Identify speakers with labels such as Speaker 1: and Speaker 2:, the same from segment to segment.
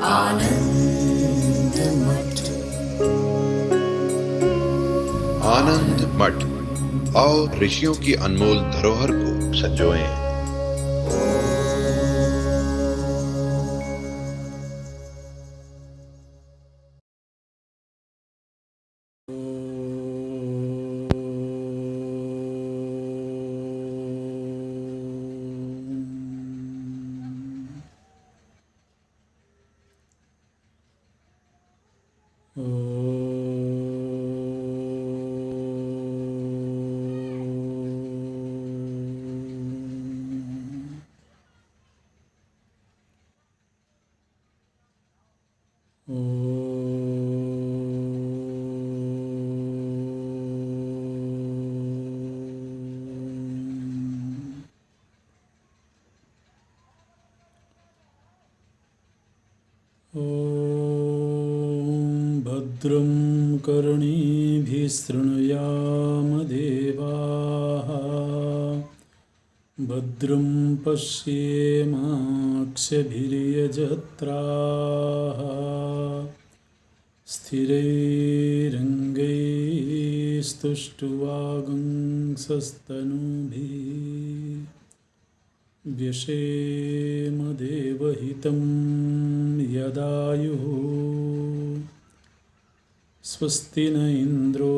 Speaker 1: आनंद मठ।
Speaker 2: आनंद मठ और ऋषियों की अनमोल धरोहर को संजोएं।
Speaker 3: भद्रं कर्णेभिः शृणुयाम देवाः भद्रं पश्येमाक्षभिर्यजत्राः स्थिरैरङ्गैस्तुष्टुवागुंसस्तनूभिः व्यशेम देवहितं यदायुः स्वस्ति न इन्द्रो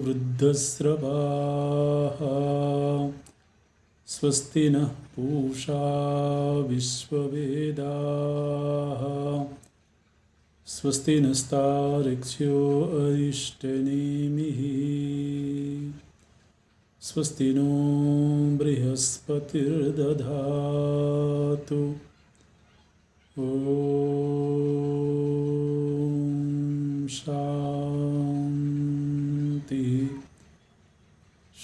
Speaker 3: वृद्धस्रवाः स्वस्ति नः पूषा विश्ववेदाः स्वस्ति नस्तार्क्ष्यो अरिष्टनेमिः स्वस्ति नो बृहस्पतिर्दधातु ॐ शान्ति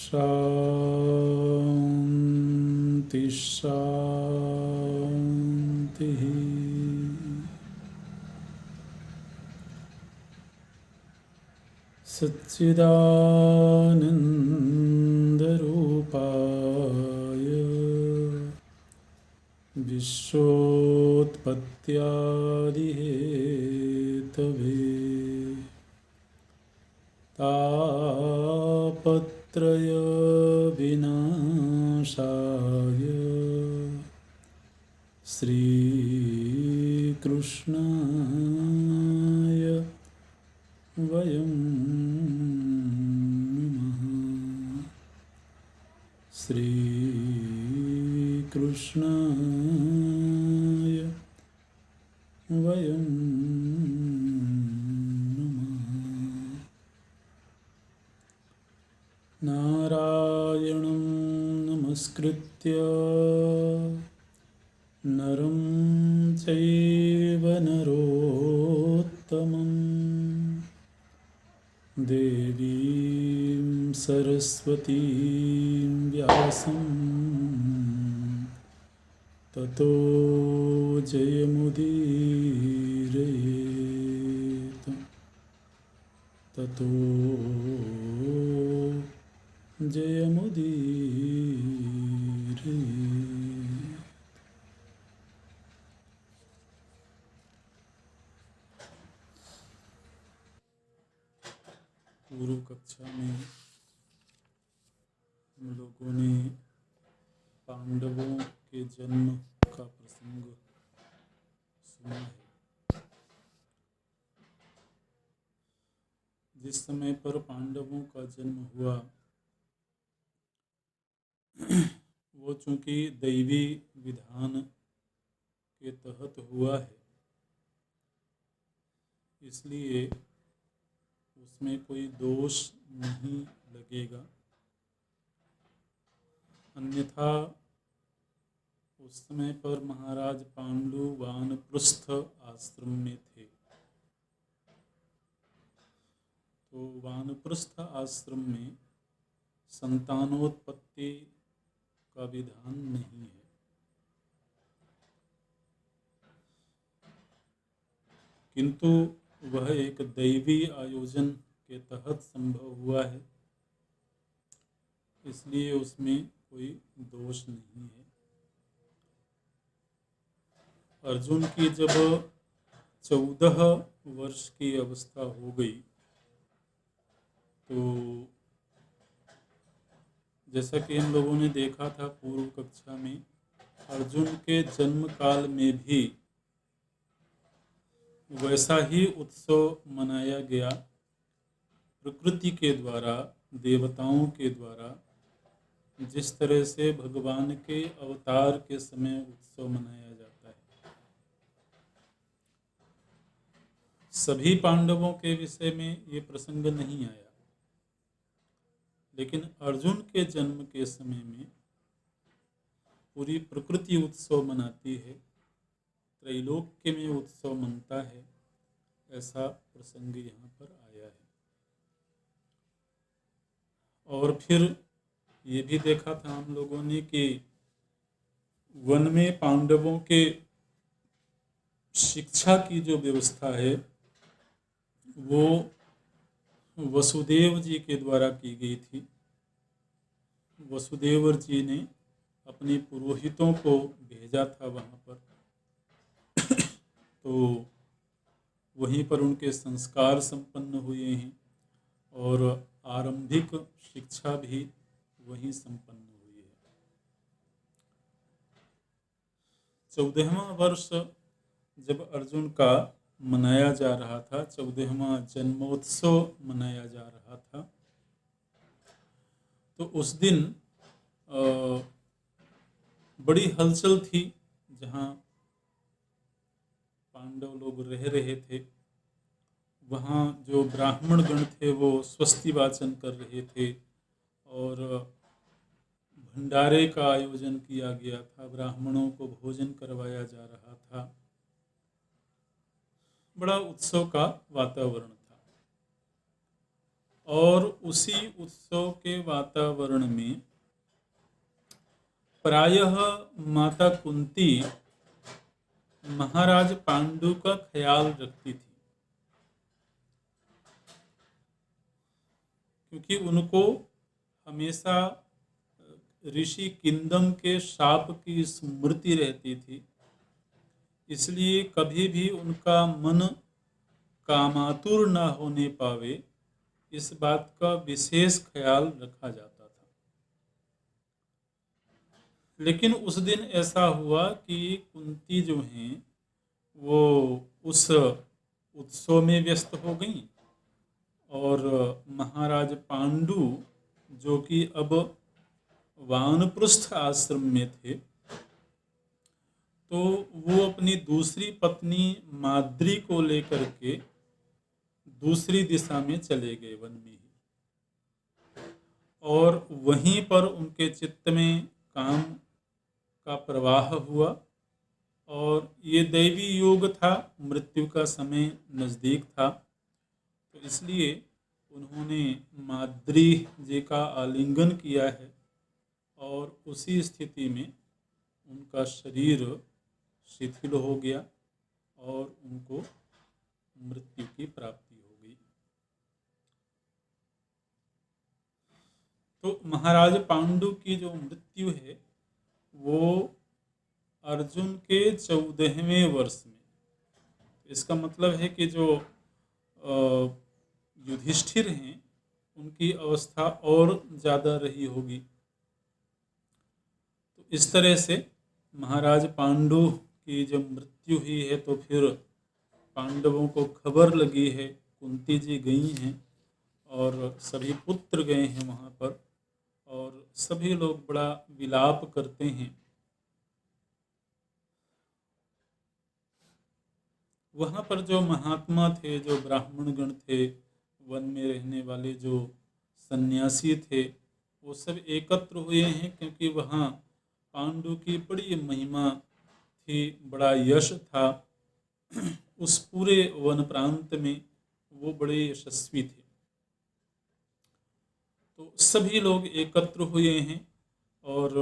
Speaker 3: शान्ति शान्तिः। सच्चिदानन्दरूपाय विश्वोत्पत्त्यादिहेतवे तापत्रयविनाशाय श्रीकृष्णाय वयं नमः। श्रीकृष्णाय वयं नमः। नारायणं नमस्कृत्य नरं चैव नरोत्तमं देवीं सरस्वतीं व्यासं ततो जयमुदीरयेत् ततो जयमुदीरयेत्। पूर्व कक्षा में हम लोगों ने पांडवों के जन्म का प्रसंग सुना है। जिस समय पर पांडवों का जन्म हुआ वो चूंकि दैवी विधान के तहत हुआ है, इसलिए उसमें कोई दोष नहीं लगेगा। अन्यथा उस समय पर महाराज पांडु वानप्रस्थ आश्रम में थे, तो वानप्रस्थ आश्रम में संतानोत्पत्ति का विधान नहीं है। किंतु वह एक दैवी आयोजन के तहत संभव हुआ है, इसलिए उसमें कोई दोष नहीं है। अर्जुन की जब 14 वर्ष की अवस्था हो गई तो जैसा कि हम लोगों ने देखा था पूर्व कक्षा में, अर्जुन के जन्म काल में भी वैसा ही उत्सव मनाया गया, प्रकृति के द्वारा, देवताओं के द्वारा, जिस तरह से भगवान के अवतार के समय उत्सव मनाया जाता है। सभी पांडवों के विषय में ये प्रसंग नहीं आया, लेकिन अर्जुन के जन्म के समय में पूरी प्रकृति उत्सव मनाती है, त्रैलोक्य में उत्सव मनता है, ऐसा प्रसंग यहाँ पर आया है। और फिर ये भी देखा था हम लोगों ने कि वन में पांडवों के शिक्षा की जो व्यवस्था है वो वसुदेव जी के द्वारा की गई थी। वसुदेव जी ने अपने पुरोहितों को भेजा था वहाँ पर, तो वहीं पर उनके संस्कार संपन्न हुए हैं और आरंभिक शिक्षा भी वहीं संपन्न हुई है। 14वां वर्ष जब अर्जुन का मनाया जा रहा था, 14वां जन्मोत्सव मनाया जा रहा था, तो उस दिन बड़ी हलचल थी। जहाँ पांडव लोग रह रहे थे, वहाँ जो ब्राह्मण गण थे वो स्वस्ति वाचन कर रहे थे और भंडारे का आयोजन किया गया था, ब्राह्मणों को भोजन करवाया जा रहा था, बड़ा उत्सव का वातावरण था। और उसी उत्सव के वातावरण में प्रायः माता कुंती महाराज पांडु का ख्याल रखती थी, क्योंकि उनको हमेशा ऋषि किंदम के शाप की स्मृति रहती थी, इसलिए कभी भी उनका मन कामातुर न होने पावे, इस बात का विशेष ख्याल रखा जाता था। लेकिन उस दिन ऐसा हुआ कि कुंती जो हैं वो उस उत्सव में व्यस्त हो गईं और महाराज पांडु जो कि अब वानप्रस्थ आश्रम में थे, तो वो अपनी दूसरी पत्नी माद्री को लेकर के दूसरी दिशा में चले गए, वन में ही। और वहीं पर उनके चित्त में काम का प्रवाह हुआ और ये दैवी योग था, मृत्यु का समय नज़दीक था, तो इसलिए उन्होंने माद्री जी का आलिंगन किया है और उसी स्थिति में उनका शरीर शिथिल हो गया और उनको मृत्यु की प्राप्ति हो गई। तो महाराज पांडु की जो मृत्यु है वो अर्जुन के 14वें वर्ष में। इसका मतलब है कि जो युधिष्ठिर हैं उनकी अवस्था और ज़्यादा रही होगी। तो इस तरह से महाराज पांडु की जब मृत्यु हुई है तो फिर पांडवों को खबर लगी है, कुंती जी गई हैं और सभी पुत्र गए हैं वहाँ पर और सभी लोग बड़ा विलाप करते हैं। वहाँ पर जो महात्मा थे, जो ब्राह्मण गण थे, वन में रहने वाले जो सन्यासी थे, वो सब एकत्र हुए हैं, क्योंकि वहाँ पांडु की बड़ी महिमा थी, बड़ा यश था। उस पूरे वन प्रांत में वो बड़े यशस्वी थे। तो सभी लोग एकत्र हुए हैं और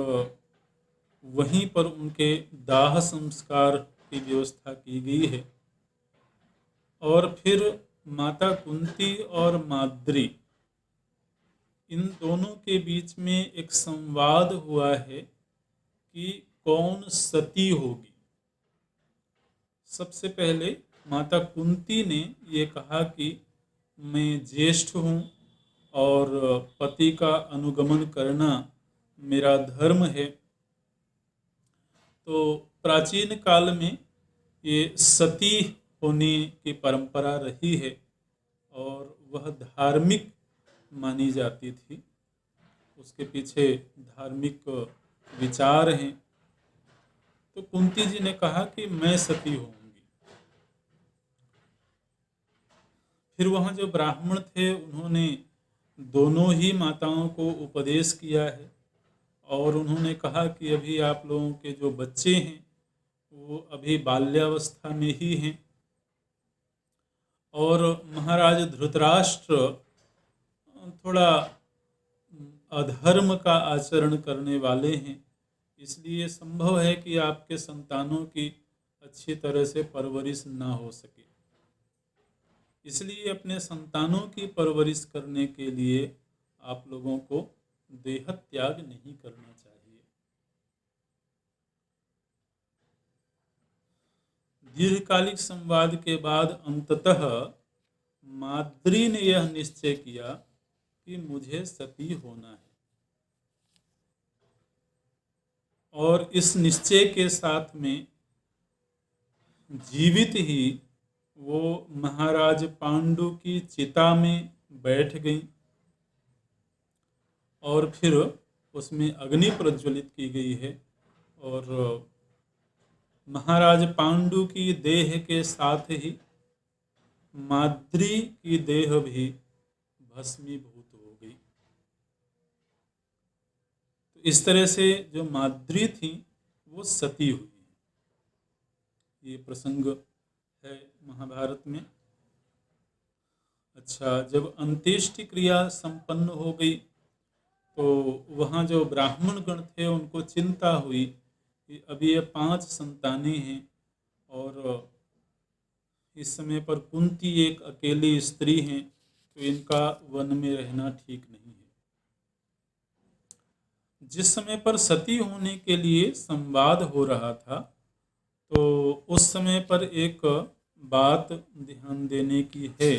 Speaker 3: वहीं पर उनके दाह संस्कार की व्यवस्था की गई है। और फिर माता कुंती और माद्री, इन दोनों के बीच में एक संवाद हुआ है कि कौन सती होगी। सबसे पहले माता कुंती ने ये कहा कि मैं ज्येष्ठ हूँ और पति का अनुगमन करना मेरा धर्म है। तो प्राचीन काल में ये सती होने की परंपरा रही है और वह धार्मिक मानी जाती थी। उसके पीछे धार्मिक विचार हैं। तो कुंती जी ने कहा कि मैं सती होंगी। फिर वहाँ जो ब्राह्मण थे उन्होंने दोनों ही माताओं को उपदेश किया है और उन्होंने कहा कि अभी आप लोगों के जो बच्चे हैं वो अभी बाल्यावस्था में ही हैं और महाराज धृतराष्ट्र थोड़ा अधर्म का आचरण करने वाले हैं, इसलिए संभव है कि आपके संतानों की अच्छी तरह से परवरिश ना हो सके। इसलिए अपने संतानों की परवरिश करने के लिए आप लोगों को देह त्याग नहीं करना चाहिए। दीर्घकालिक संवाद के बाद अंततः माद्री ने यह निश्चय किया कि मुझे सती होना है और इस निश्चय के साथ में जीवित ही वो महाराज पांडु की चिता में बैठ गई और फिर उसमें अग्नि प्रज्वलित की गई है और महाराज पांडु की देह के साथ ही माद्री की देह भी भस्मीभूत हो गई। तो इस तरह से जो माद्री थी वो सती हुई। ये प्रसंग है महाभारत में। अच्छा, जब अंत्येष्टि क्रिया संपन्न हो गई तो वहाँ जो ब्राह्मण गण थे उनको चिंता हुई कि अभी ये 5 संतानें हैं और इस समय पर कुंती एक अकेली स्त्री हैं, तो इनका वन में रहना ठीक नहीं है। जिस समय पर सती होने के लिए संवाद हो रहा था तो उस समय पर एक बात ध्यान देने की है।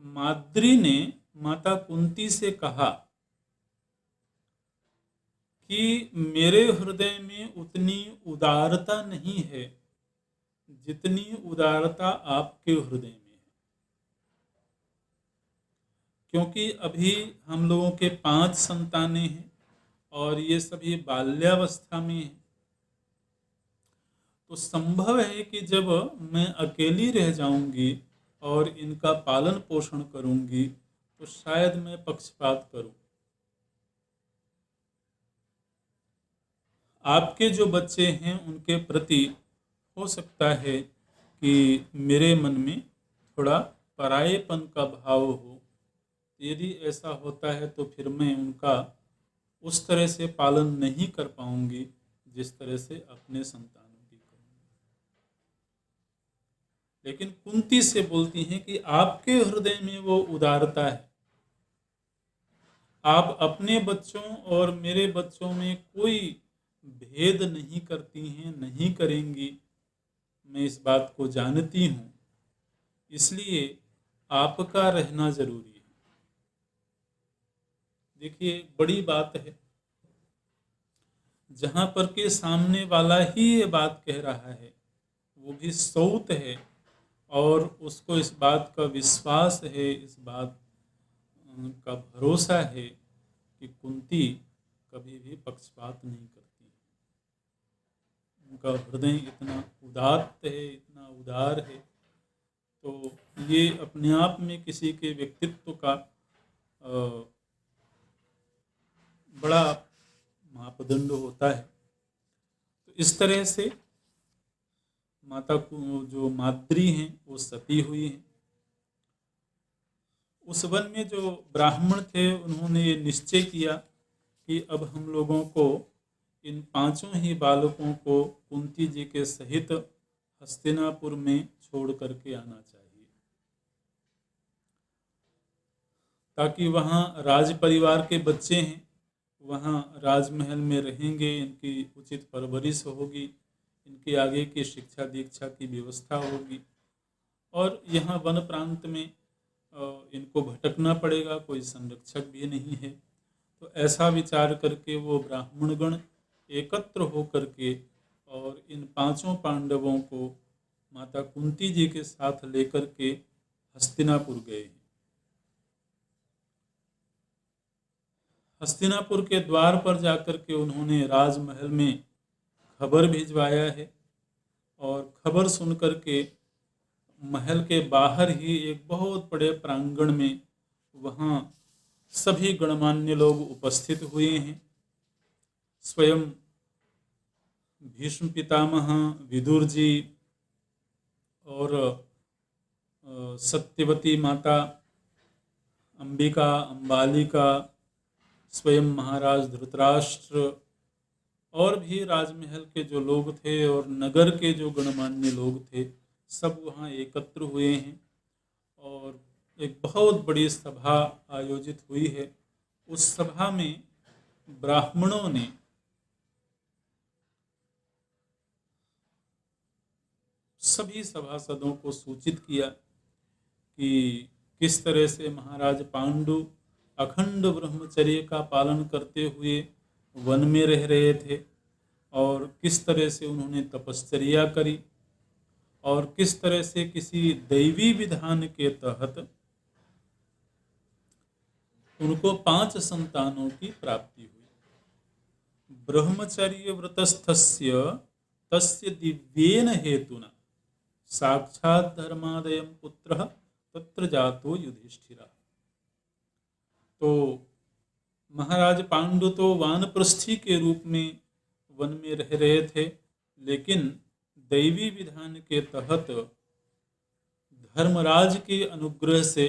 Speaker 3: माद्री ने माता कुंती से कहा कि मेरे हृदय में उतनी उदारता नहीं है जितनी उदारता आपके हृदय में है, क्योंकि अभी हम लोगों के 5 संतानें हैं और ये सभी बाल्यावस्था में हैं। तो संभव है कि जब मैं अकेली रह जाऊंगी और इनका पालन पोषण करूंगी तो शायद मैं पक्षपात करूं। आपके जो बच्चे हैं उनके प्रति हो सकता है कि मेरे मन में थोड़ा परायेपन का भाव हो। यदि ऐसा होता है तो फिर मैं उनका उस तरह से पालन नहीं कर पाऊंगी जिस तरह से अपने संतानों की करूंगी। लेकिन कुंती से बोलती हैं कि आपके हृदय में वो उदारता है, आप अपने बच्चों और मेरे बच्चों में कोई भेद नहीं करती हैं, नहीं करेंगी। मैं इस बात को जानती हूँ, इसलिए आपका रहना जरूरी है। देखिए, बड़ी बात है जहाँ पर के सामने वाला ही ये बात कह रहा है, वो भी सौत है और उसको इस बात का विश्वास है, इस बात का भरोसा है कि कुंती कभी भी पक्षपात नहीं करती। उनका हृदय इतना उदात्त है, इतना उदार है, तो ये अपने आप में किसी के व्यक्तित्व का बड़ा मापदंड होता है। तो इस तरह से माता को जो माद्री हैं वो सती हुई हैं। उस वन में जो ब्राह्मण थे उन्होंने ये निश्चय किया कि अब हम लोगों को इन 5 ही बालकों को कुंती जी के सहित हस्तिनापुर में छोड़ करके आना चाहिए, ताकि वहाँ राज परिवार के बच्चे हैं वहाँ राजमहल में रहेंगे, इनकी उचित परवरिश होगी, इनकी आगे की शिक्षा दीक्षा की व्यवस्था होगी। और यहाँ वन प्रांत में इनको भटकना पड़ेगा, कोई संरक्षक भी नहीं है। तो ऐसा विचार करके वो ब्राह्मणगण एकत्र होकर के और इन पांचों पांडवों को माता कुंती जी के साथ लेकर के हस्तिनापुर गए। हस्तिनापुर के द्वार पर जाकर के उन्होंने राजमहल में खबर भिजवाया है, और खबर सुन करके महल के बाहर ही एक बहुत बड़े प्रांगण में वहाँ सभी गणमान्य लोग उपस्थित हुए हैं। स्वयं भीष्म पितामह, विदुर जी और सत्यवती माता, अंबिका, अंबालिका, स्वयं महाराज धृतराष्ट्र और भी राजमहल के जो लोग थे और नगर के जो गणमान्य लोग थे, सब वहाँ एकत्र हुए हैं और एक बहुत बड़ी सभा आयोजित हुई है। उस सभा में ब्राह्मणों ने सभी सभासदों को सूचित किया कि किस तरह से महाराज पांडु अखंड ब्रह्मचर्य का पालन करते हुए वन में रह रहे थे, और किस तरह से उन्होंने तपश्चर्या करी, और किस तरह से किसी दैवी विधान के तहत उनको 5 संतानों की प्राप्ति हुई। ब्रह्मचर्य व्रतस्थस्य तस्य दिव्येन हेतुना साक्षात धर्मादयम पुत्रः तत्र जातो युधिष्ठिरः। तो महाराज पांडु तो वानप्रस्थी के रूप में वन में रह रहे थे, लेकिन दैवी विधान के तहत धर्मराज के अनुग्रह से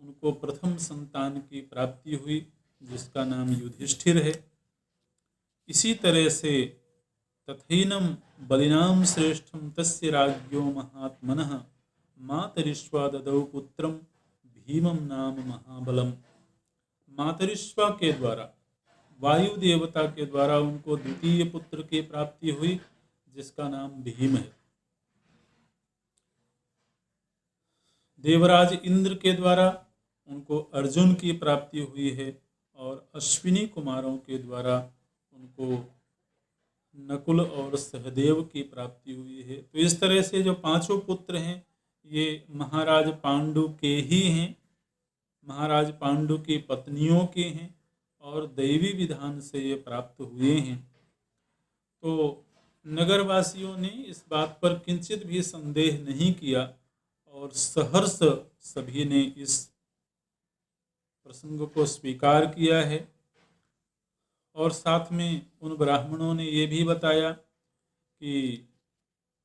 Speaker 3: उनको प्रथम संतान की प्राप्ति हुई, जिसका नाम युधिष्ठिर है। इसी तरह से तथैनम बलिनाम श्रेष्ठम तस्य राज्ञो महात्मनः मातरिश्वा ददौ पुत्रम भीमम नाम महाबलम। मातरिश्वा के द्वारा, वायु देवता के द्वारा उनको द्वितीय पुत्र की प्राप्ति हुई, जिसका नाम भीम है। देवराज इंद्र के द्वारा उनको अर्जुन की प्राप्ति हुई है, और अश्विनी कुमारों के द्वारा उनको नकुल और सहदेव की प्राप्ति हुई है। तो इस तरह से जो 5 पुत्र हैं ये महाराज पांडु के ही हैं, महाराज पांडु की पत्नियों के हैं, और दैवी विधान से ये प्राप्त हुए हैं। तो नगरवासियों ने इस बात पर किंचित भी संदेह नहीं किया, और सहर्ष सभी ने इस प्रसंग को स्वीकार किया है। और साथ में उन ब्राह्मणों ने ये भी बताया कि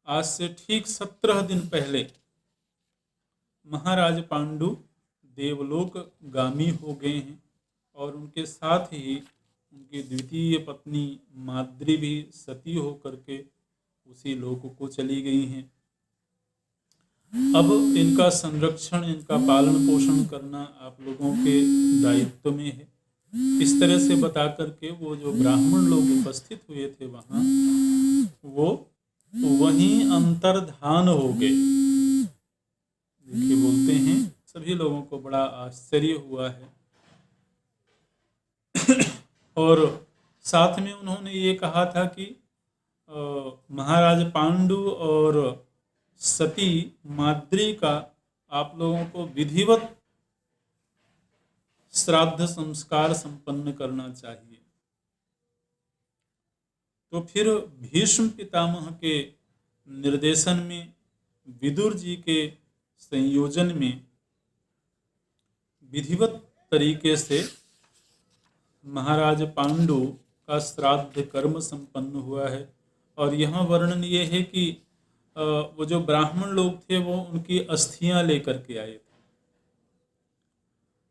Speaker 3: आज से ठीक 17 दिन पहले महाराज पांडु देवलोक गामी हो गए हैं, और उनके साथ ही उनकी द्वितीय पत्नी माद्री भी सती होकर के उसी लोक को चली गई हैं। अब इनका संरक्षण, इनका पालन पोषण करना आप लोगों के दायित्व में है। इस तरह से बता करके वो जो ब्राह्मण लोग उपस्थित हुए थे वहाँ, वो वहीं अंतर्धान हो गए। देखिए, बोलते हैं सभी लोगों को बड़ा आश्चर्य हुआ है। और साथ में उन्होंने ये कहा था कि महाराज पांडु और सती माद्री का आप लोगों को विधिवत श्राद्ध संस्कार संपन्न करना चाहिए। तो फिर भीष्म पितामह के निर्देशन में, विदुर जी के संयोजन में विधिवत तरीके से महाराज पांडु का श्राद्ध कर्म संपन्न हुआ है। और यहाँ वर्णन ये है कि वो जो ब्राह्मण लोग थे वो उनकी अस्थियां लेकर के आए थे।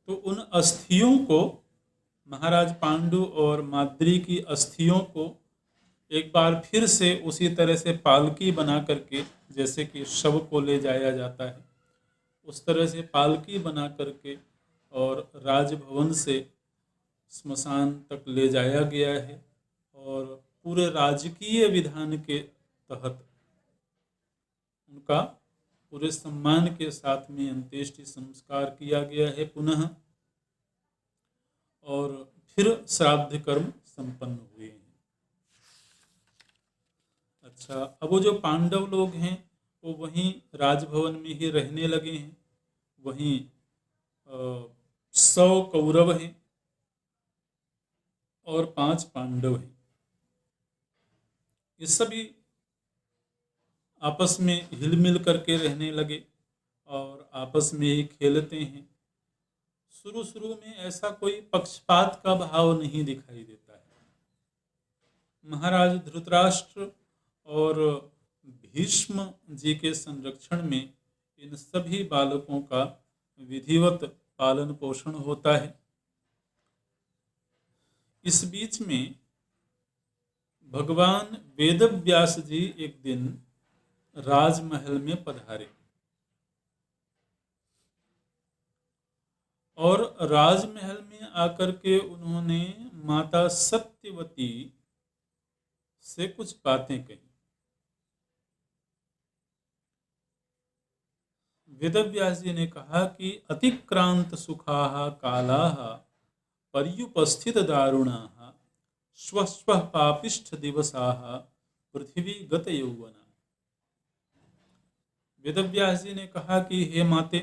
Speaker 3: तो उन अस्थियों को, महाराज पांडु और माद्री की अस्थियों को एक बार फिर से उसी तरह से पालकी बना करके, जैसे कि शव को ले जाया जाता है, उस तरह से पालकी बना करके और राजभवन से स्मशान तक ले जाया गया है और पूरे राजकीय विधान के तहत उनका पूरे सम्मान के साथ में अंत्येष्टि संस्कार किया गया है पुनः, और फिर श्राद्ध कर्म संपन्न हुए हैं। अच्छा, अब वो जो पांडव लोग हैं वो वहीं राजभवन में ही रहने लगे हैं। वहीं 100 कौरव हैं और 5 पांडव हैं। ये सभी आपस में हिल मिल करके रहने लगे और आपस में ही खेलते हैं। शुरू शुरू में ऐसा कोई पक्षपात का भाव नहीं दिखाई देता है। महाराज धृतराष्ट्र और भीष्म जी के संरक्षण में इन सभी बालकों का विधिवत पालन पोषण होता है। इस बीच में भगवान वेदव्यास जी एक दिन राजमहल में पधारे और राजमहल में आकर के उन्होंने माता सत्यवती से कुछ बातें कही। वेदव्यास जी ने कहा कि अतिक्रांत सुखाः कालाः पर्युपस्थित दारुणाः स्वस्व पापिष्ठ दिवसाः पृथ्वी गत यौवना। वेदव्यास जी ने कहा कि हे माते,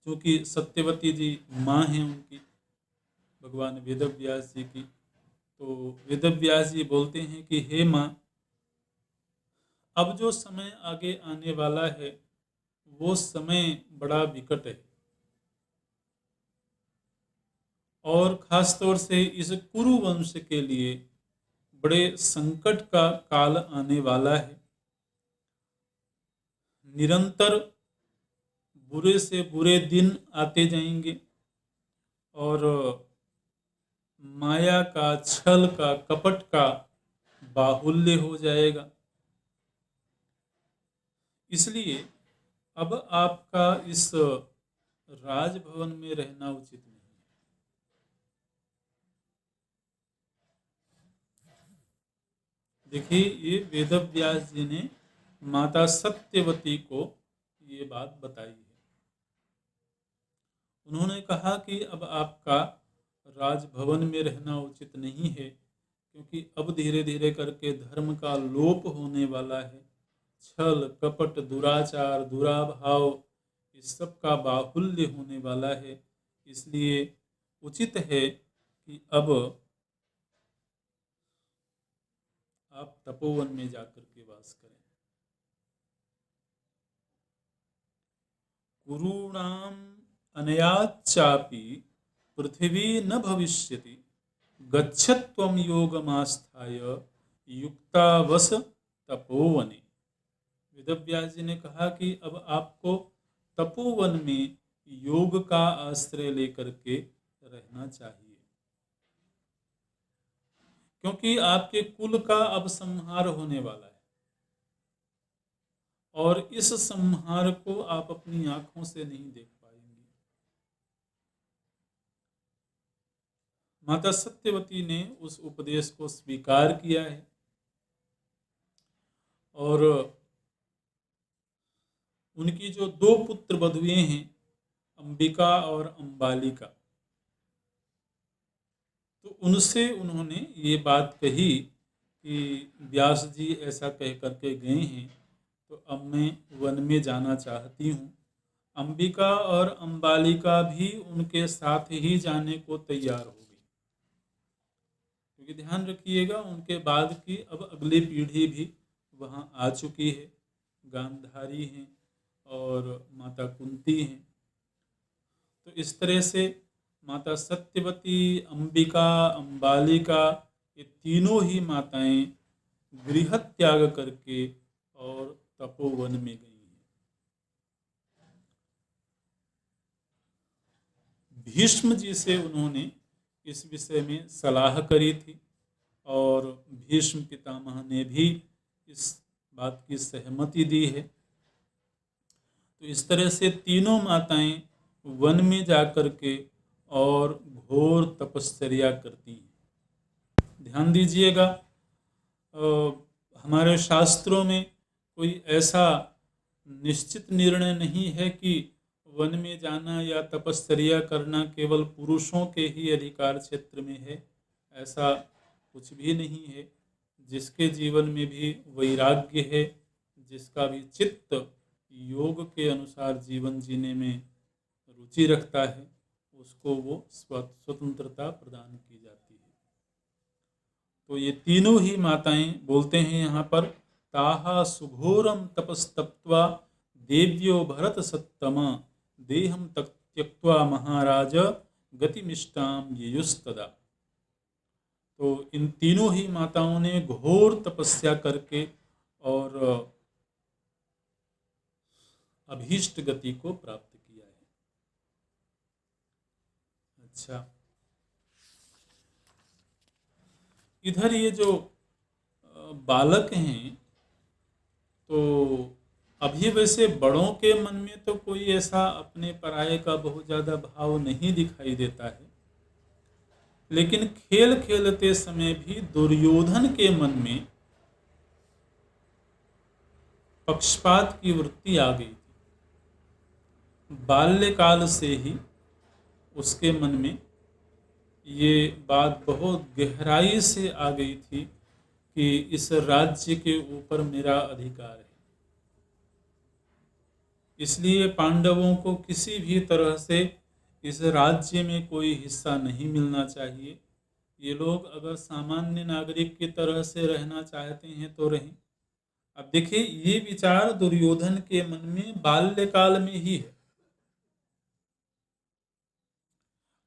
Speaker 3: क्योंकि सत्यवती जी माँ हैं उनकी, भगवान वेदव्यास जी की, तो वेदव्यास जी बोलते हैं कि हे माँ, अब जो समय आगे आने वाला है वो समय बड़ा विकट है और खास तौर से इस कुरु वंश के लिए बड़े संकट का काल आने वाला है। निरंतर बुरे से बुरे दिन आते जाएंगे और माया का, छल का, कपट का बाहुल्य हो जाएगा। इसलिए अब आपका इस राजभवन में रहना उचित नहीं है। देखिए, ये वेदव्यास जी ने माता सत्यवती को ये बात बताई है। उन्होंने कहा कि अब आपका राजभवन में रहना उचित नहीं है, क्योंकि अब धीरे धीरे करके धर्म का लोप होने वाला है। छल, कपट, दुराचार, दुराभाव, इस सब का बाहुल्य होने वाला है। इसलिए उचित है कि अब आप तपोवन में जाकर के वास करें। कुरूणाम अनयाच्चापि पृथ्वी न भविष्यति गच्छत्वं योगमास्थाय युक्तावस तपोवने। वेदव्यास जी ने कहा कि अब आपको तपोवन में योग का आश्रय लेकर के रहना चाहिए, क्योंकि आपके कुल का अब संहार होने वाला है और इस संहार को आप अपनी आंखों से नहीं देख पाएंगे। माता सत्यवती ने उस उपदेश को स्वीकार किया है और उनकी जो 2 पुत्र वधुएं हैं, अंबिका और अंबालिका, तो उनसे उन्होंने ये बात कही कि व्यास जी ऐसा कह करके गए हैं, तो अब मैं वन में जाना चाहती हूँ। अंबिका और अंबालिका भी उनके साथ ही जाने को तैयार हो गई, क्योंकि ध्यान रखिएगा उनके बाद की अब अगली पीढ़ी भी वहाँ आ चुकी है। गांधारी हैं और माता कुंती हैं। तो इस तरह से माता सत्यवती, अंबिका, अंबालिका, ये तीनों ही माताएं गृह त्याग करके और तपोवन में गई हैं। भीष्म जी से उन्होंने इस विषय में सलाह करी थी और भीष्म पितामह ने भी इस बात की सहमति दी है। तो इस तरह से तीनों माताएं वन में जाकर के और घोर तपश्चर्या करती हैं। ध्यान दीजिएगा, हमारे शास्त्रों में कोई ऐसा निश्चित निर्णय नहीं है कि वन में जाना या तपश्चर्या करना केवल पुरुषों के ही अधिकार क्षेत्र में है। ऐसा कुछ भी नहीं है। जिसके जीवन में भी वैराग्य है, जिसका भी चित्त योग के अनुसार जीवन जीने में रुचि रखता है, उसको वो स्वतंत्रता प्रदान की जाती है। तो ये तीनों ही माताएं बोलते हैं यहाँ पर, ताहा सुघोरम तपस्तप्त्वा देव्यो भरत सत्तमा देहम त्यक्त्वा महाराज गतिमिष्टाम येयुस्तदा। तो इन तीनों ही माताओं ने घोर तपस्या करके और अभीष्ट गति को प्राप्त किया है। अच्छा, इधर ये जो बालक हैं, तो अभी वैसे बड़ों के मन में तो कोई ऐसा अपने पराये का बहुत ज़्यादा भाव नहीं दिखाई देता है, लेकिन खेल खेलते समय भी दुर्योधन के मन में पक्षपात की वृत्ति आ गई थी। बाल्यकाल से ही उसके मन में ये बात बहुत गहराई से आ गई थी कि इस राज्य के ऊपर मेरा अधिकार है। इसलिए पांडवों को किसी भी तरह से इस राज्य में कोई हिस्सा नहीं मिलना चाहिए। ये लोग अगर सामान्य नागरिक की तरह से रहना चाहते हैं तो रहें। अब देखिए, ये विचार दुर्योधन के मन में बाल्यकाल में ही है,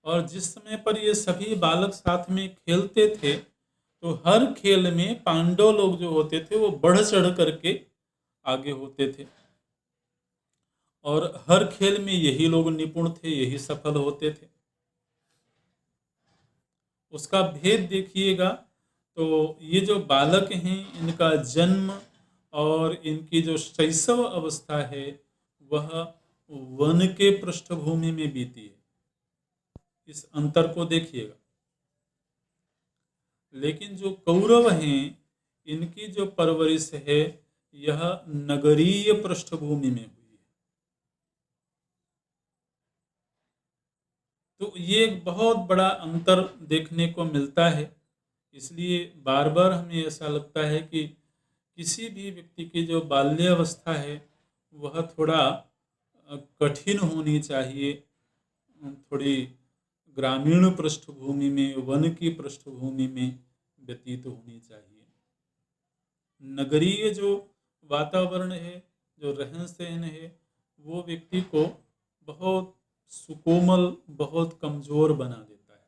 Speaker 3: और जिस समय पर ये सभी बालक साथ में खेलते थे, तो हर खेल में पांडव लोग जो होते थे वो बढ़ चढ़ करके आगे होते थे, और हर खेल में यही लोग निपुण थे, यही सफल होते थे। उसका भेद देखिएगा, तो ये जो बालक हैं, इनका जन्म और इनकी जो शैशव अवस्था है वह वन के पृष्ठभूमि में बीती है। इस अंतर को देखिएगा। लेकिन जो कौरव हैं, इनकी जो परवरिश है यह नगरीय पृष्ठभूमि में हुई है। तो ये एक बहुत बड़ा अंतर देखने को मिलता है। इसलिए बार बार हमें ऐसा लगता है कि किसी भी व्यक्ति की जो बाल्यावस्था है वह थोड़ा कठिन होनी चाहिए, थोड़ी ग्रामीण पृष्ठभूमि में, वन की पृष्ठभूमि में व्यतीत होनी चाहिए। नगरीय जो वातावरण है, जो रहन सहन है, वो व्यक्ति को बहुत सुकोमल, बहुत कमजोर बना देता है।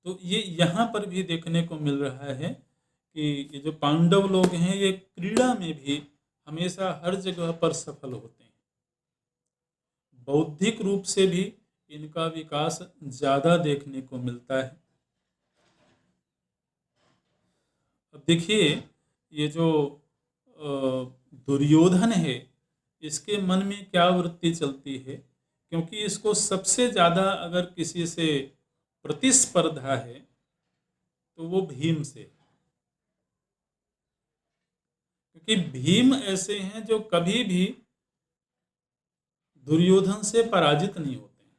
Speaker 3: तो ये यहाँ पर भी देखने को मिल रहा है कि ये जो पांडव लोग हैं, ये क्रीड़ा में भी हमेशा हर जगह पर सफल होते हैं। बौद्धिक रूप से भी इनका विकास ज़्यादा देखने को मिलता है। अब देखिए, ये जो दुर्योधन है, इसके मन में क्या वृत्ति चलती है, क्योंकि इसको सबसे ज़्यादा अगर किसी से प्रतिस्पर्धा है तो वो भीम से, क्योंकि भीम ऐसे हैं जो कभी भी दुर्योधन से पराजित नहीं होते हैं।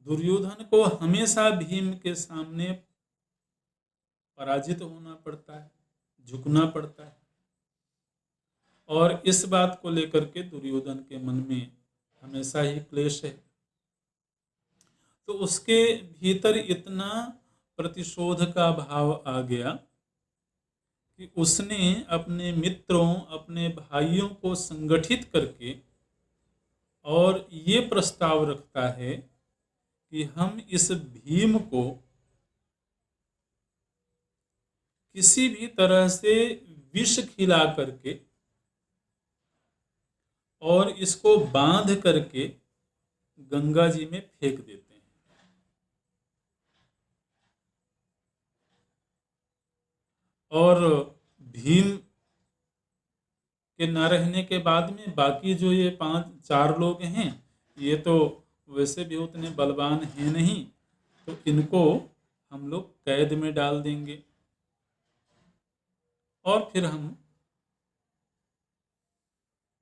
Speaker 3: दुर्योधन को हमेशा भीम के सामने पराजित होना पड़ता है, झुकना पड़ता है, और इस बात को लेकर के दुर्योधन के मन में हमेशा ही क्लेश है। तो उसके भीतर इतना प्रतिशोध का भाव आ गया कि उसने अपने मित्रों, अपने भाइयों को संगठित करके और ये प्रस्ताव रखता है कि हम इस भीम को किसी भी तरह से विष खिला करके और इसको बांध करके गंगा जी में फेंक देते हैं। और भीम इनके ना रहने के बाद में बाकी जो ये 5-4 लोग हैं, ये तो वैसे भी उतने बलवान हैं नहीं, तो इनको हम लोग कैद में डाल देंगे और फिर हम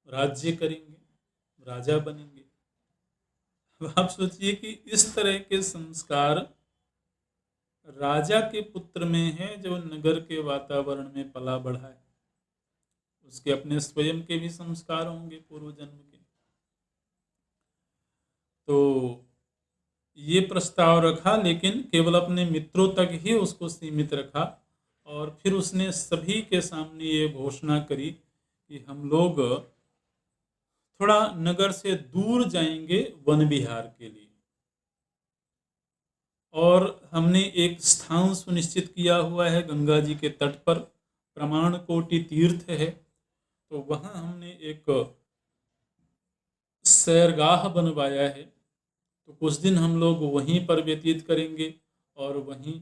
Speaker 3: राज्य करेंगे, राजा बनेंगे। अब आप सोचिए कि इस तरह के संस्कार राजा के पुत्र में है, जो नगर के वातावरण में पला बढ़ा है। उसके अपने स्वयं के भी संस्कार होंगे पूर्व जन्म के। तो ये प्रस्ताव रखा, लेकिन केवल अपने मित्रों तक ही उसको सीमित रखा और फिर उसने सभी के सामने ये घोषणा करी कि हम लोग थोड़ा नगर से दूर जाएंगे वन विहार के लिए, और हमने एक स्थान सुनिश्चित किया हुआ है गंगा जी के तट पर, प्रमाण कोटि तीर्थ है, तो वहाँ हमने एक सैरगाह बनवाया है। तो कुछ दिन हम लोग वहीं पर व्यतीत करेंगे और वहीं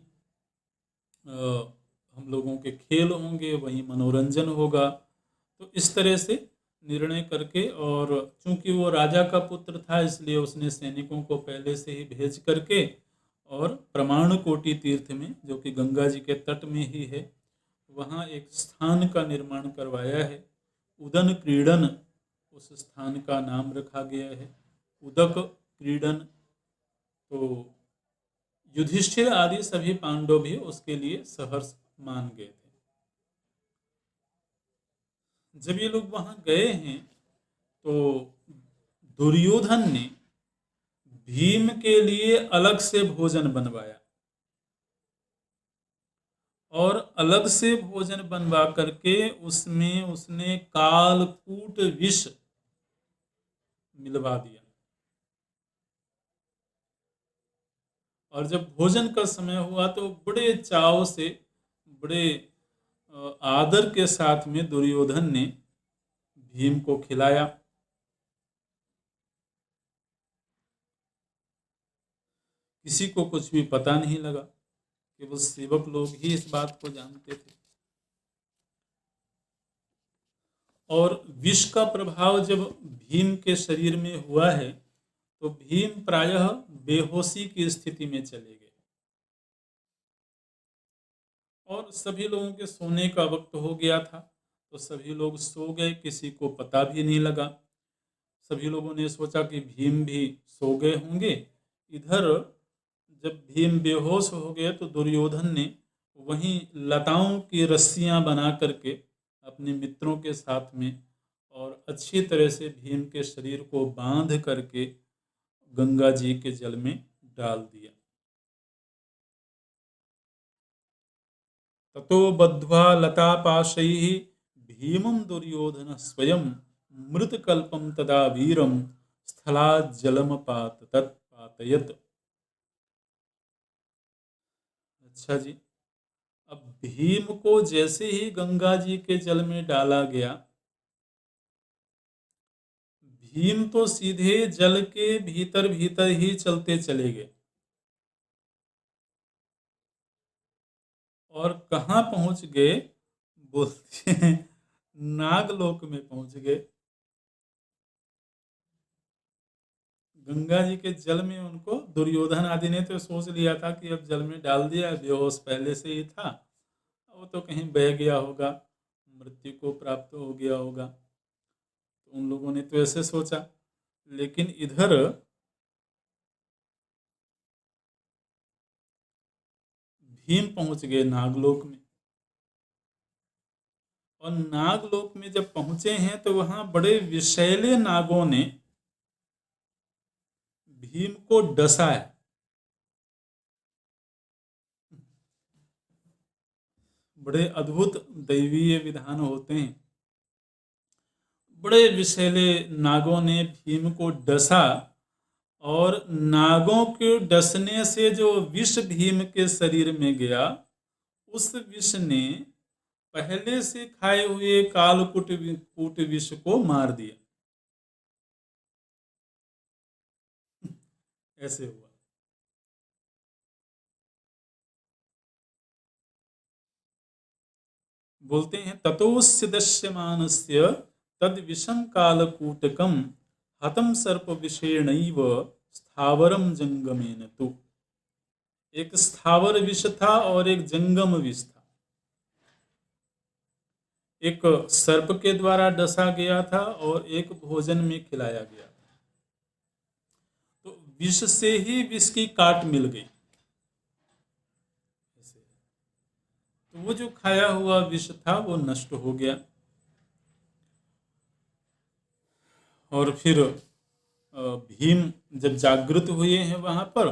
Speaker 3: हम लोगों के खेल होंगे, वहीं मनोरंजन होगा। तो इस तरह से निर्णय करके, और चूंकि वो राजा का पुत्र था इसलिए उसने सैनिकों को पहले से ही भेज करके और प्रमाण कोटि तीर्थ में, जो कि गंगा जी के तट में ही है, वहाँ एक स्थान का निर्माण करवाया है। उदन क्रीडन उस स्थान का नाम रखा गया है, उदक क्रीडन। तो युधिष्ठिर आदि सभी पांडव भी उसके लिए सहर्ष मान गए थे। जब ये लोग वहां गए हैं तो दुर्योधन ने भीम के लिए अलग से भोजन बनवाया और अलग से भोजन बनवा करके उसमें उसने कालकूट विष मिलवा दिया। और जब भोजन का समय हुआ तो बड़े चाव से, बड़े आदर के साथ में दुर्योधन ने भीम को खिलाया। किसी को कुछ भी पता नहीं लगा, केवल सेवक लोग ही इस बात को जानते थे। और विष का प्रभाव जब भीम के शरीर में हुआ है तो भीम प्रायः बेहोशी की स्थिति में चले गए और सभी लोगों के सोने का वक्त हो गया था, तो सभी लोग सो गए, किसी को पता भी नहीं लगा। सभी लोगों ने सोचा कि भीम भी सो गए होंगे। इधर जब भीम बेहोश हो गए तो दुर्योधन ने वहीं लताओं की रस्सियां बना करके अपने मित्रों के साथ में और अच्छी तरह से भीम के शरीर को बांध करके गंगा जी के जल में डाल दिया। ततो बद्ध्वा लतापाशैः भीमं दुर्योधन स्वयं मृतकल्पं तदा वीरं स्थलात् जलमपातयत्। अच्छा जी, अब भीम को जैसे ही गंगा जी के जल में डाला गया, भीम तो सीधे जल के भीतर भीतर ही चलते चले गए और कहाँ पहुंच गए बोलते हैं, नागलोक में पहुंच गए। गंगा जी के जल में उनको दुर्योधन आदि ने तो सोच लिया था कि अब जल में डाल दिया, बेहोश पहले से ही था, वो तो कहीं बह गया होगा, मृत्यु को प्राप्त हो गया होगा, तो उन लोगों ने तो ऐसे सोचा। लेकिन इधर भीम पहुंच गए नागलोक में, और नागलोक में जब पहुंचे हैं तो वहां बड़े विषैले नागों ने भीम को डसा है। बड़े अद्भुत दैवीय विधान होते हैं। बड़े विषैले नागों ने भीम को डसा और नागों के डसने से जो विष भीम के शरीर में गया, उस विष ने पहले से खाए हुए कालकूट कूट विष को मार दिया। ऐसे हुआ। बोलते हैं ततोस्य दस्यमानस्य तद विषम कालकूटकम हतम सर्प विषेणैव स्थावरम जंगमेन तु। एक स्थावर विष था और एक जंगम विष था। एक सर्प के द्वारा डसा गया था और एक भोजन में खिलाया गया था। तो विष से ही विष की काट मिल गई। ऐसे। तो वो जो खाया हुआ विष था वो नष्ट हो गया। और फिर भीम जब जागृत हुए हैं वहां पर,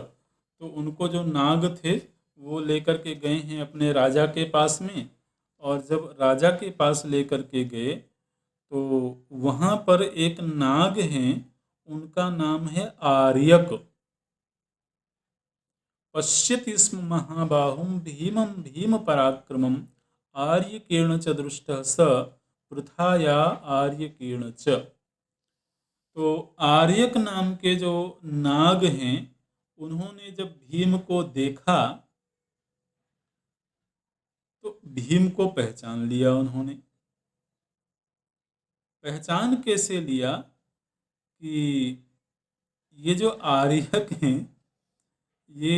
Speaker 3: तो उनको जो नाग थे वो लेकर के गए हैं अपने राजा के पास में। और जब राजा के पास लेकर के गए तो वहां पर एक नाग हैं, उनका नाम है आर्यक। पश्यति स्म महाबाहुम भीमं भीम पराक्रमम आर्यकेण च दृष्टः स पृथाया आर्यकेण च। तो आर्यक नाम के जो नाग हैं, उन्होंने जब भीम को देखा तो भीम को पहचान लिया। उन्होंने पहचान कैसे लिया कि ये जो आर्यक हैं ये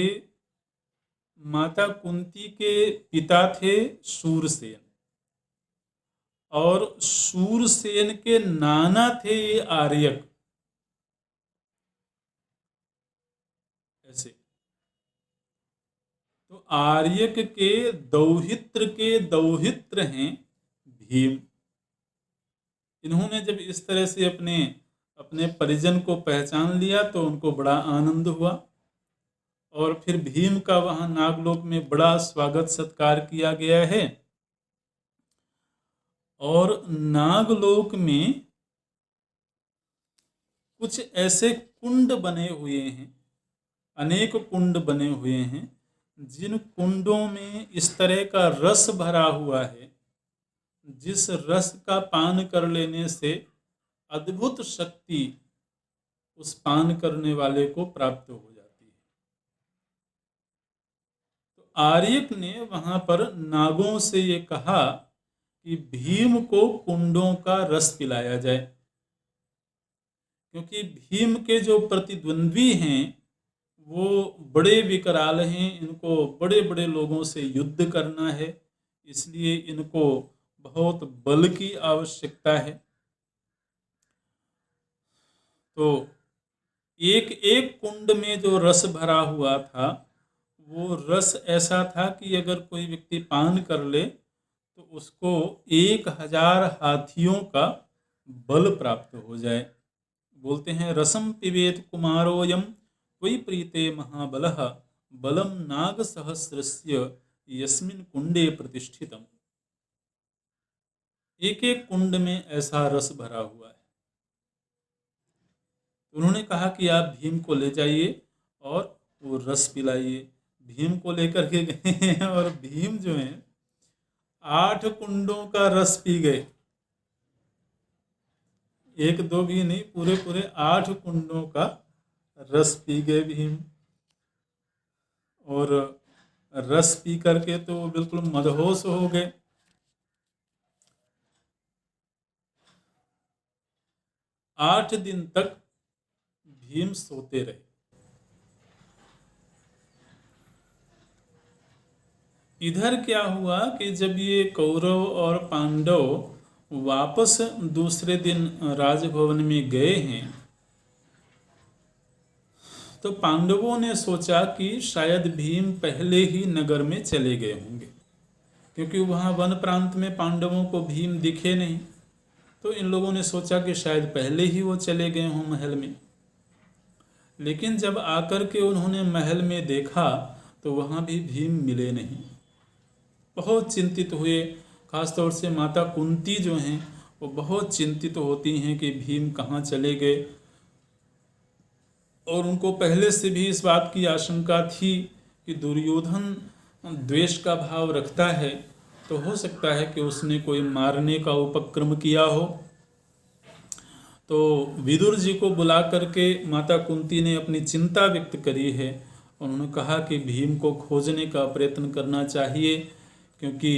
Speaker 3: माता कुंती के पिता थे शूरसेन, और शूरसेन के नाना थे ये आर्यक। ऐसे तो आर्यक के दौहित्र हैं भीम। इन्होंने जब इस तरह से अपने अपने परिजन को पहचान लिया तो उनको बड़ा आनंद हुआ। और फिर भीम का वहां नागलोक में बड़ा स्वागत सत्कार किया गया है। और नागलोक में कुछ ऐसे कुंड बने हुए हैं, अनेक कुंड बने हुए हैं, जिन कुंडों में इस तरह का रस भरा हुआ है जिस रस का पान कर लेने से अद्भुत शक्ति उस पान करने वाले को प्राप्त हो जाती है। तो आर्यक ने वहां पर नागों से ये कहा कि भीम को कुंडों का रस पिलाया जाए, क्योंकि भीम के जो प्रतिद्वंद्वी हैं वो बड़े विकराल हैं, इनको बड़े बड़े लोगों से युद्ध करना है, इसलिए इनको बहुत बल की आवश्यकता है। तो एक एक कुंड में जो रस भरा हुआ था वो रस ऐसा था कि अगर कोई व्यक्ति पान कर ले तो उसको 1000 हाथियों का बल प्राप्त हो जाए। बोलते हैं रसम पिबेत कुमारोयम वही प्रीते महाबलः बलम नाग सहस्रस्य यस्मिन कुंडे प्रतिष्ठितम। एक एक कुंड में ऐसा रस भरा हुआ है। उन्होंने कहा कि आप भीम को ले जाइए और वो रस पिलाइए। भीम को लेकर के गए हैं और भीम जो है 8 कुंडों का रस पी गए। एक दो भी नहीं, पूरे पूरे 8 कुंडों का रस पी गए भीम। और रस पी करके तो बिल्कुल मदहोश हो गए। आठ दिन तक भीम सोते रहे। इधर क्या हुआ कि जब ये कौरव और पांडव वापस दूसरे दिन राजभवन में गए हैं तो पांडवों ने सोचा कि शायद भीम पहले ही नगर में चले गए होंगे, क्योंकि वहाँ वन प्रांत में पांडवों को भीम दिखे नहीं। तो इन लोगों ने सोचा कि शायद पहले ही वो चले गए हों महल में। लेकिन जब आकर के उन्होंने महल में देखा तो वहाँ भी भीम मिले नहीं। बहुत चिंतित हुए। खासतौर से माता कुंती जो हैं वो बहुत चिंतित होती हैं कि भीम कहाँ चले गए। और उनको पहले से भी इस बात की आशंका थी कि दुर्योधन द्वेष का भाव रखता है, तो हो सकता है कि उसने कोई मारने का उपक्रम किया हो। तो विदुर जी को बुला करके माता कुंती ने अपनी चिंता व्यक्त करी है। उन्होंने कहा कि भीम को खोजने का प्रयत्न करना चाहिए, क्योंकि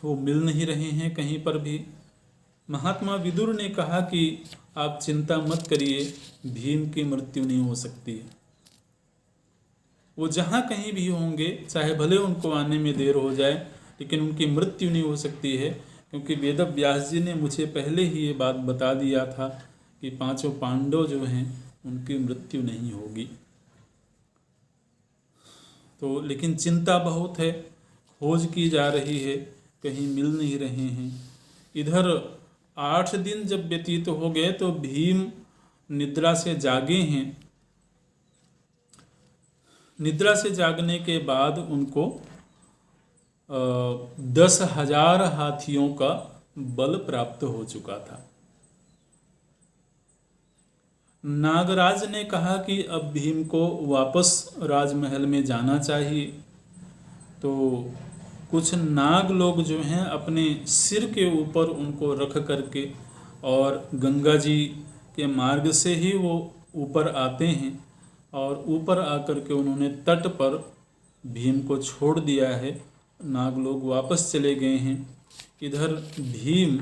Speaker 3: वो मिल नहीं रहे हैं कहीं पर भी। महात्मा विदुर ने कहा कि आप चिंता मत करिए, भीम की मृत्यु नहीं हो सकती है। वो जहाँ कहीं भी होंगे, चाहे भले उनको आने में देर हो जाए, लेकिन उनकी मृत्यु नहीं हो सकती है, क्योंकि वेद व्यास जी ने मुझे पहले ही ये बात बता दिया था कि पांचों पांडव जो हैं उनकी मृत्यु नहीं होगी। तो लेकिन चिंता बहुत है, खोज की जा रही है, कहीं मिल नहीं रहे हैं। इधर 8 दिन जब व्यतीत हो गए तो भीम निद्रा से जागे हैं। निद्रा से जागने के बाद उनको 10,000 हाथियों का बल प्राप्त हो चुका था। नागराज ने कहा कि अब भीम को वापस राजमहल में जाना चाहिए। तो कुछ नाग लोग जो हैं अपने सिर के ऊपर उनको रख करके और गंगा जी के मार्ग से ही वो ऊपर आते हैं, और ऊपर आकर के उन्होंने तट पर भीम को छोड़ दिया है। नाग लोग वापस चले गए हैं। इधर भीम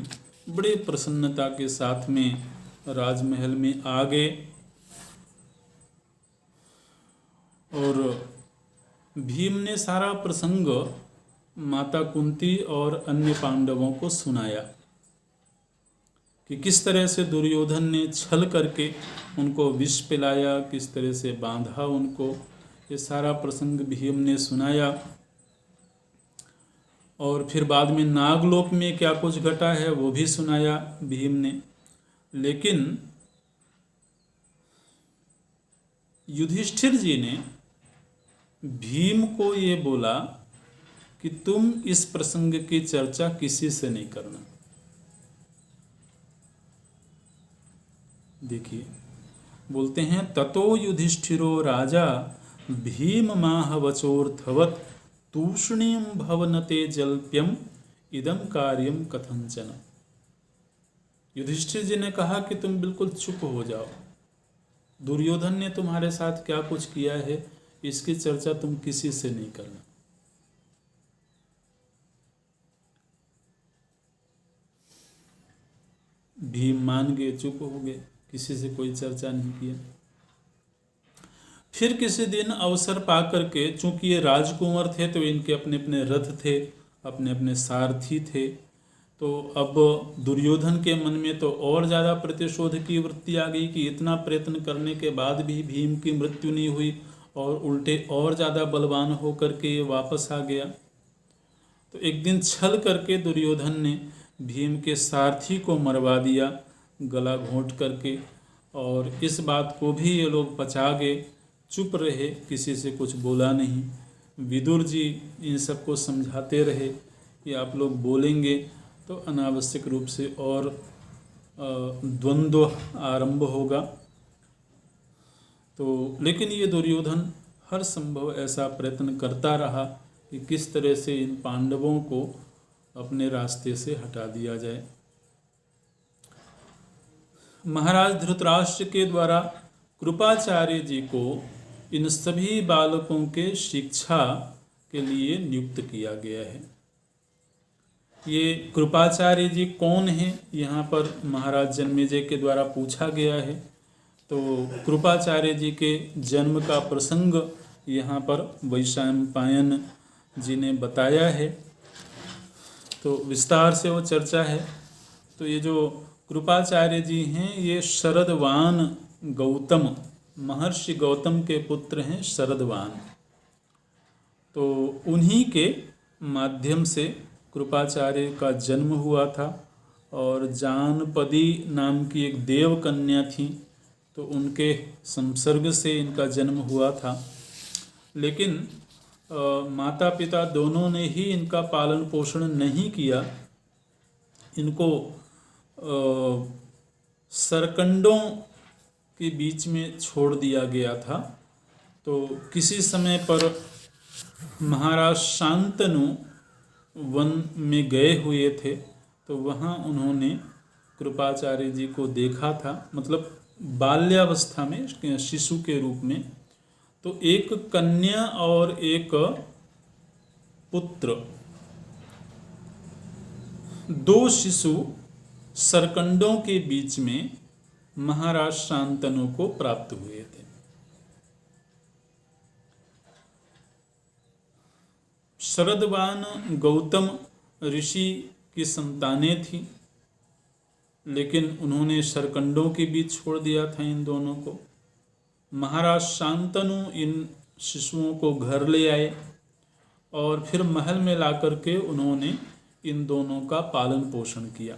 Speaker 3: बड़े प्रसन्नता के साथ में राजमहल में आ गए और भीम ने सारा प्रसंग माता कुंती और अन्य पांडवों को सुनाया कि किस तरह से दुर्योधन ने छल करके उनको विष पिलाया, किस तरह से बांधा उनको। ये सारा प्रसंग भीम ने सुनाया। और फिर बाद में नागलोक में क्या कुछ घटा है वो भी सुनाया भीम ने। लेकिन युधिष्ठिर जी ने भीम को ये बोला कि तुम इस प्रसंग की चर्चा किसी से नहीं करना। देखिए, बोलते हैं ततो युधिष्ठिरो राजा भीम माह वचोर्थवत तूष्णीम भवनते जल्प्यम इदम कार्यम कथंचन। युधिष्ठिर जी ने कहा कि तुम बिल्कुल चुप हो जाओ, दुर्योधन ने तुम्हारे साथ क्या कुछ किया है इसकी चर्चा तुम किसी से नहीं करना। भीम मान गए, चुप हो गए, किसी से कोई चर्चा नहीं किया। फिर किसी दिन अवसर पा करके, चूंकि ये राजकुंवर थे तो इनके अपने अपने रथ थे, अपने अपने सारथी थे, तो अब दुर्योधन के मन में तो और ज़्यादा प्रतिशोध की वृत्ति आ गई कि इतना प्रयत्न करने के बाद भी भीम की मृत्यु नहीं हुई और उल्टे और ज़्यादा बलवान होकर के ये वापस आ गया। तो एक दिन छल करके दुर्योधन ने भीम के सारथी को मरवा दिया गला घोंट करके, और इस बात को भी ये लोग पचा गए, चुप रहे, किसी से कुछ बोला नहीं। विदुर जी इन सबको समझाते रहे कि आप लोग बोलेंगे तो अनावश्यक रूप से और द्वंद्व आरंभ होगा। तो लेकिन ये दुर्योधन हर संभव ऐसा प्रयत्न करता रहा कि किस तरह से इन पांडवों को अपने रास्ते से हटा दिया जाए। महाराज धृतराष्ट्र के द्वारा कृपाचार्य जी को इन सभी बालकों के शिक्षा के लिए नियुक्त किया गया है। ये कृपाचार्य जी कौन हैं, यहाँ पर महाराज जन्मेजय के द्वारा पूछा गया है। तो कृपाचार्य जी के जन्म का प्रसंग यहाँ पर वैशंपायन जी ने बताया है, तो विस्तार से वो चर्चा है। तो ये जो कृपाचार्य जी हैं ये शरदवान गौतम, महर्षि गौतम के पुत्र हैं शरदवान। तो उन्हीं के माध्यम से कृपाचार्य का जन्म हुआ था, और जानपदी नाम की एक देव कन्या थी, तो उनके संसर्ग से इनका जन्म हुआ था। लेकिन माता पिता दोनों ने ही इनका पालन पोषण नहीं किया। इनको सरकंडों के बीच में छोड़ दिया गया था। तो किसी समय पर महाराज शांतनु वन में गए हुए थे, तो वहाँ उन्होंने कृपाचार्य जी को देखा था, मतलब बाल्यावस्था में शिशु के रूप में। तो एक कन्या और एक पुत्र, दो शिशु सरकंडों के बीच में महाराज शांतनु को प्राप्त हुए थे। शरदवान गौतम ऋषि की संतानें थी, लेकिन उन्होंने सरकंडों के बीच छोड़ दिया था इन दोनों को। महाराज शांतनु इन शिशुओं को घर ले आए और फिर महल में ला करके उन्होंने इन दोनों का पालन पोषण किया।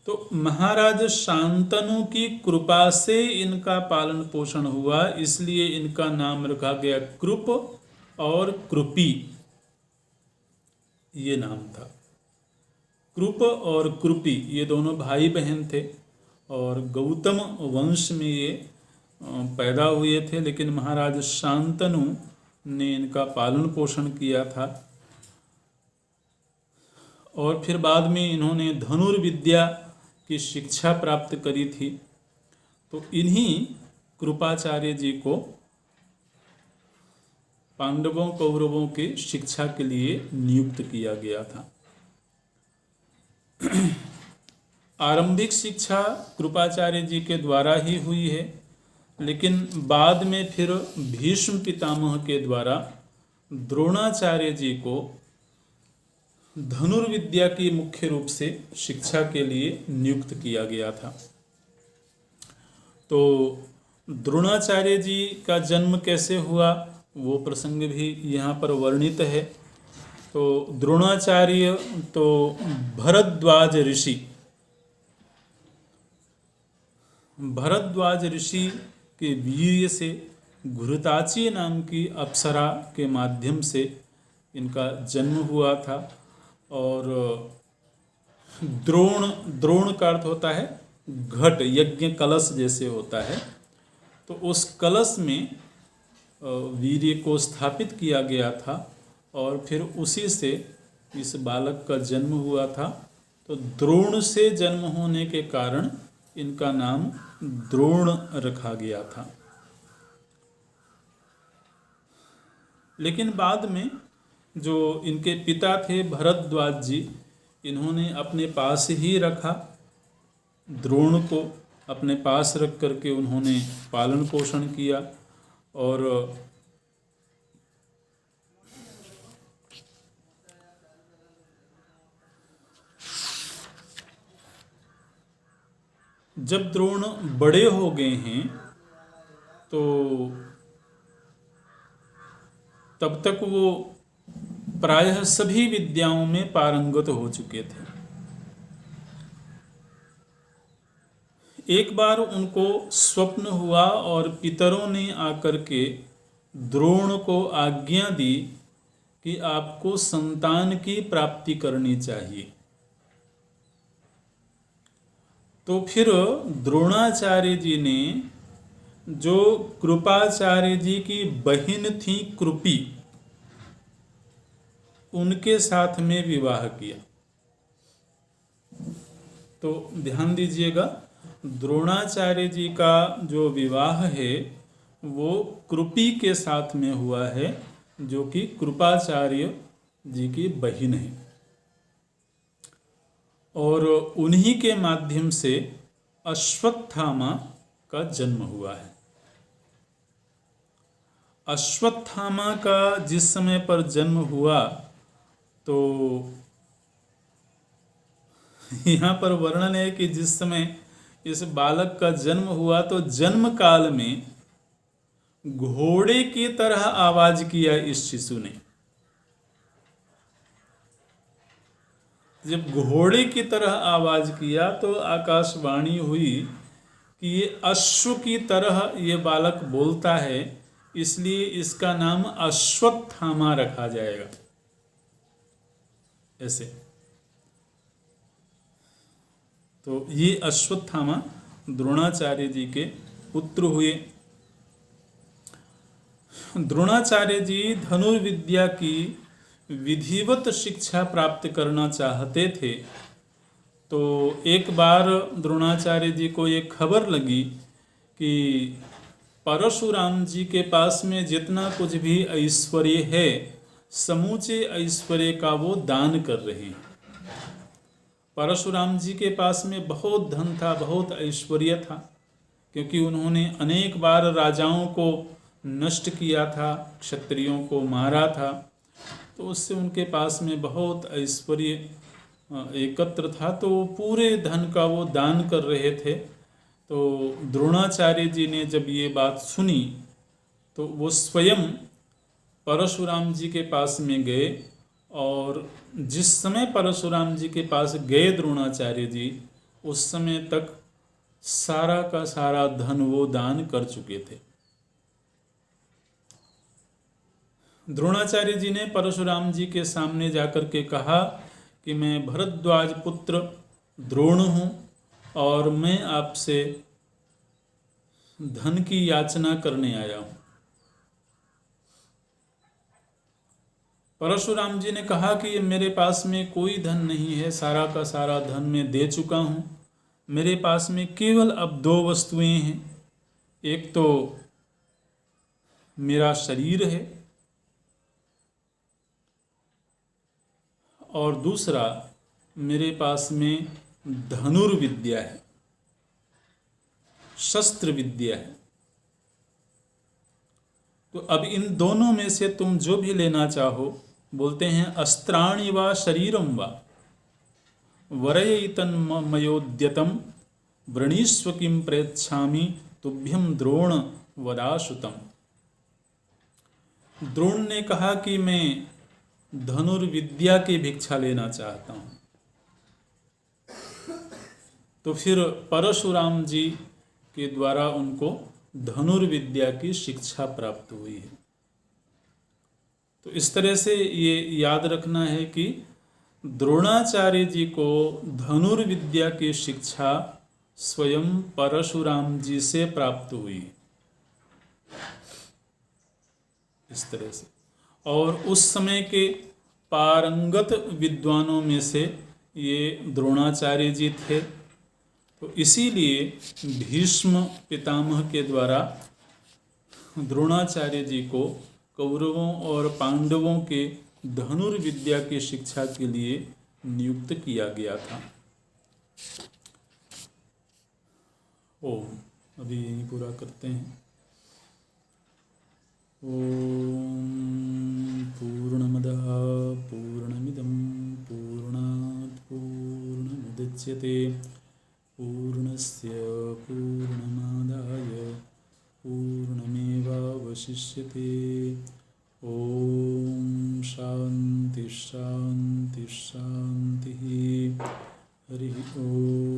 Speaker 3: तो महाराज शांतनु की कृपा से इनका पालन पोषण हुआ, इसलिए इनका नाम रखा गया कृप और कृपी, ये नाम था। कृप और कृपी ये दोनों भाई बहन थे और गौतम वंश में ये पैदा हुए थे, लेकिन महाराज शांतनु ने इनका पालन पोषण किया था। और फिर बाद में इन्होंने धनुर्विद्या की शिक्षा प्राप्त करी थी। तो इन्हीं कृपाचार्य जी को पांडवों कौरवों के शिक्षा के लिए नियुक्त किया गया था। आरंभिक शिक्षा कृपाचार्य जी के द्वारा ही हुई है, लेकिन बाद में फिर भीष्म पितामह के द्वारा द्रोणाचार्य जी को धनुर्विद्या की मुख्य रूप से शिक्षा के लिए नियुक्त किया गया था। तो द्रोणाचार्य जी का जन्म कैसे हुआ वो प्रसंग भी यहाँ पर वर्णित है। तो द्रोणाचार्य तो भरद्वाज ऋषि के वीर्य से घृताची नाम की अप्सरा के माध्यम से इनका जन्म हुआ था। और द्रोण का अर्थ होता है घट, यज्ञ कलश जैसे होता है। तो उस कलश में वीर्य को स्थापित किया गया था और फिर उसी से इस बालक का जन्म हुआ था। तो द्रोण से जन्म होने के कारण इनका नाम द्रोण रखा गया था। लेकिन बाद में जो इनके पिता थे भरद्वाज जी, इन्होंने अपने पास ही रखा, द्रोण को अपने पास रख करके उन्होंने पालन पोषण किया। और जब द्रोण बड़े हो गए हैं तो तब तक वो प्रायः सभी विद्याओं में पारंगत हो चुके थे। एक बार उनको स्वप्न हुआ और पितरों ने आकर के द्रोण को आज्ञा दी कि आपको संतान की प्राप्ति करनी चाहिए। तो फिर द्रोणाचार्य जी ने जो कृपाचार्य जी की बहन थी कृपी, उनके साथ में विवाह किया। तो ध्यान दीजिएगा, द्रोणाचार्य जी का जो विवाह है वो कृपी के साथ में हुआ है, जो कि कृपाचार्य जी की बहन है। और उन्हीं के माध्यम से अश्वत्थामा का जन्म हुआ है। अश्वत्थामा का जिस समय पर जन्म हुआ तो यहाँ पर वर्णन है कि जिस समय इस बालक का जन्म हुआ तो जन्म काल में घोड़े की तरह आवाज किया इस शिशु ने। जब घोड़े की तरह आवाज किया तो आकाशवाणी हुई कि ये अश्व की तरह ये बालक बोलता है, इसलिए इसका नाम अश्वत्थामा रखा जाएगा। ऐसे तो ये अश्वत्थामा द्रोणाचार्य जी के पुत्र हुए। द्रोणाचार्य जी धनुर्विद्या की विधिवत शिक्षा प्राप्त करना चाहते थे। तो एक बार द्रोणाचार्य जी को ये खबर लगी कि परशुराम जी के पास में जितना कुछ भी ऐश्वर्य है, समूचे ऐश्वर्य का वो दान कर रहे हैं। परशुराम जी के पास में बहुत धन था, बहुत ऐश्वर्य था, क्योंकि उन्होंने अनेक बार राजाओं को नष्ट किया था, क्षत्रियों को मारा था, तो उससे उनके पास में बहुत ऐश्वर्य एकत्र था। तो वो पूरे धन का वो दान कर रहे थे। तो द्रोणाचार्य जी ने जब ये बात सुनी तो वो स्वयं परशुराम जी के पास में गए, और जिस समय परशुराम जी के पास गए द्रोणाचार्य जी, उस समय तक सारा का सारा धन वो दान कर चुके थे। द्रोणाचार्य जी ने परशुराम जी के सामने जाकर के कहा कि मैं भरद्वाज पुत्र द्रोण हूँ और मैं आपसे धन की याचना करने आया हूँ। परशुराम जी ने कहा कि मेरे पास में कोई धन नहीं है, सारा का सारा धन मैं दे चुका हूँ। मेरे पास में केवल अब दो वस्तुएं हैं, एक तो मेरा शरीर है और दूसरा मेरे पास में धनुर्विद्या है, शस्त्र विद्या है। तो अब इन दोनों में से तुम जो भी लेना चाहो, बोलते हैं अस्त्राणि वा शरीरम वा वरयितन मयोद्यतम वृणीष्व किम प्रेच्छामि तुभ्यम द्रोण वदाशुतम। द्रोण ने कहा कि मैं धनुर्विद्या की भिक्षा लेना चाहता हूँ। तो फिर परशुराम जी के द्वारा उनको धनुर्विद्या की शिक्षा प्राप्त हुई है। तो इस तरह से ये याद रखना है कि द्रोणाचार्य जी को धनुर्विद्या की शिक्षा स्वयं परशुराम जी से प्राप्त हुई है, इस तरह से। और उस समय के पारंगत विद्वानों में से ये द्रोणाचार्य जी थे। तो इसीलिए भीष्म पितामह के द्वारा द्रोणाचार्य जी को कौरवों और पांडवों के धनुर्विद्या की शिक्षा के लिए नियुक्त किया गया था। ओम अभी यही पूरा करते हैं। ओम पूर्णमदः पूर्णमिदं पूर्णात् पूर्णमुदच्यते पूर्णस्य पूर्णमादाय पूर्णमेवावशिष्यते। ओम शांति शांति शांति। हरि ओम।